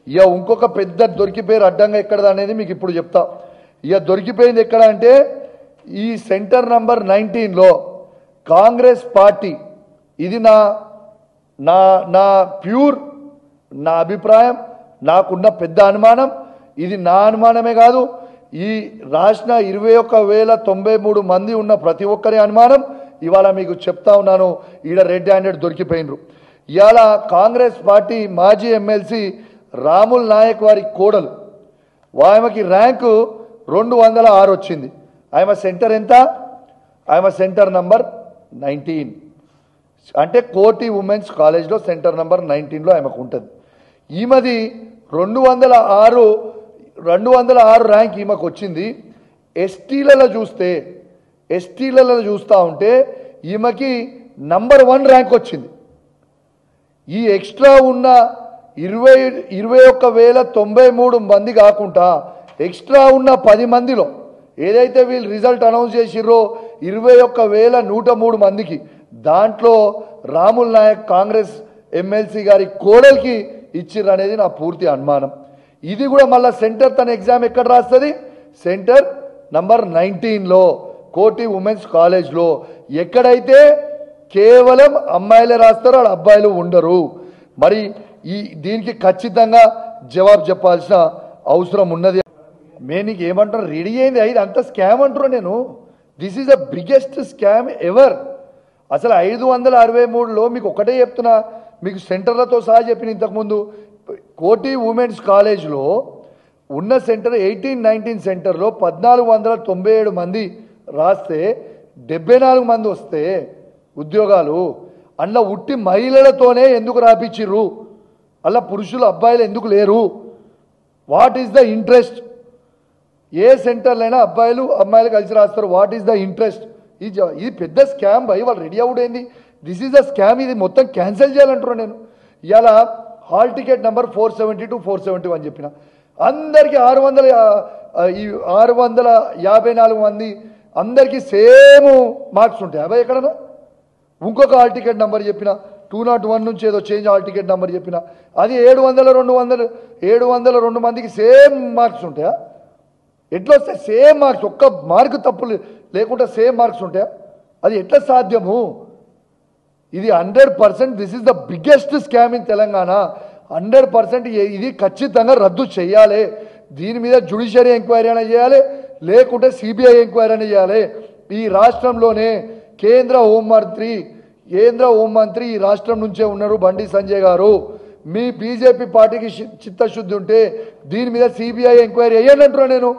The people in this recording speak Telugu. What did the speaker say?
ఇక ఇంకొక పెద్ద దొరికిపోయారు అడ్డంగా ఎక్కడ అనేది మీకు ఇప్పుడు చెప్తా. ఇక దొరికిపోయింది ఎక్కడ అంటే ఈ సెంటర్ నంబర్ 19లో కాంగ్రెస్ పార్టీ, ఇది నా నా నా ప్యూర్ నా అభిప్రాయం, నాకున్న పెద్ద అనుమానం, ఇది నా అనుమానమే కాదు, ఈ రాసిన 21,093 మంది ఉన్న ప్రతి ఒక్కరి అనుమానం. ఇవాళ మీకు చెప్తా ఉన్నాను, ఈడ రెడ్ హ్యాండెడ్ దొరికిపోయినరు. ఇవాళ కాంగ్రెస్ పార్టీ మాజీ ఎమ్మెల్సీ రాముల్ నాయక్ వారి కోడలు, ఆమెకి ర్యాంకు 206 వచ్చింది. ఆమె సెంటర్ ఎంత? ఆమె సెంటర్ నంబర్ 19, అంటే కోటి ఉమెన్స్ కాలేజ్లో సెంటర్ నంబర్ 19లో ఆమెకు ఉంటుంది. ఈమెది 206 ర్యాంక్ ఈమెకు వచ్చింది. ఎస్టీలలో చూస్తూ ఉంటే ఈమెకి నంబర్ 1 ర్యాంక్ వచ్చింది. ఈ ఎక్స్ట్రా ఉన్న 21,093 మంది కాకుండా ఎక్స్ట్రా ఉన్న 10 మందిలో ఏదైతే వీళ్ళు రిజల్ట్ అనౌన్స్ చేసిర్రో 21,103 మందికి, దాంట్లో రాముల్ నాయక్ కాంగ్రెస్ ఎమ్మెల్సీ గారి కోడలికి ఇచ్చిర్రు అనేది నా పూర్తి అనుమానం. ఇది కూడా మళ్ళీ సెంటర్ తన ఎగ్జామ్ ఎక్కడ రాస్తుంది? సెంటర్ నంబర్ 19లో కోటి ఉమెన్స్ కాలేజ్లో, ఎక్కడైతే కేవలం అమ్మాయిలే రాస్తారో అక్కడ అబ్బాయిలు ఉండరు. మరి దీనికి ఖచ్చితంగా జవాబు చెప్పాల్సిన అవసరం ఉన్నది. నేను నీకు ఏమంటారు, రెడీ అయింది ఇది అంత స్కామ్ అంటారు. నేను this is the biggest scam ever. అసలు 563లో మీకు ఒకటే చెప్తున్నా, మీకు సెంటర్లతో సహా చెప్పిన ఇంతకుముందు, కోటి ఉమెన్స్ కాలేజ్లో ఉన్న సెంటర్ 18-19 సెంటర్లో 1,497 మంది రాస్తే 74 మంది వస్తే ఉద్యోగాలు, అందులో ఉట్టి మహిళలతోనే ఎందుకు రాపించిర్రు? అలా పురుషులు అబ్బాయిలు ఎందుకు లేరు? What is the interest? ఏ సెంటర్లైనా అబ్బాయిలు అమ్మాయిలు కలిసి రాస్తారు. What is the interest? ఇది పెద్ద స్కామ్ భయ్. వాళ్ళు రెడీ అవుడైంది. This is the scam. ఇది మొత్తం క్యాన్సిల్ చేయాలంటున్నాను నేను. ఇవాళ హాల్ టికెట్ నెంబర్ 472, 471 చెప్పిన అందరికీ 654 మంది అందరికీ సేమ్ మార్క్స్ ఉంటాయి. అబ్బాయి ఎక్కడన్నా ఇంకొక హాల్ టికెట్ నెంబర్ చెప్పిన 201 నుంచి ఏదో చేంజ్ హాల్ టికెట్ నెంబర్ చెప్పిన అది 702 మందికి సేమ్ మార్క్స్ ఉంటాయా? ఎట్లా వస్తాయి సేమ్ మార్క్స్? ఒక్క మార్కు తప్పు లేకుండా సేమ్ మార్క్స్ ఉంటాయా? అది ఎట్లా సాధ్యము? ఇది 100% this is the biggest scam in Telangana. 100% ఇది ఖచ్చితంగా రద్దు చేయాలి. దీని మీద జ్యుడిషియరీ ఎంక్వైరీ అయినా చేయాలి, లేకుంటే సిబిఐ ఎంక్వైరీ అయినా చేయాలి. ఈ రాష్ట్రంలోనే కేంద్ర హోంమంత్రి ఈ రాష్ట్రం నుంచే ఉన్నారు, బండి సంజయ్ గారు. మీ బీజేపీ పార్టీకి చిత్తశుద్ధి ఉంటే దీని మీద సిబిఐ ఎంక్వైరీ అయ్యానంటున్నా నేను.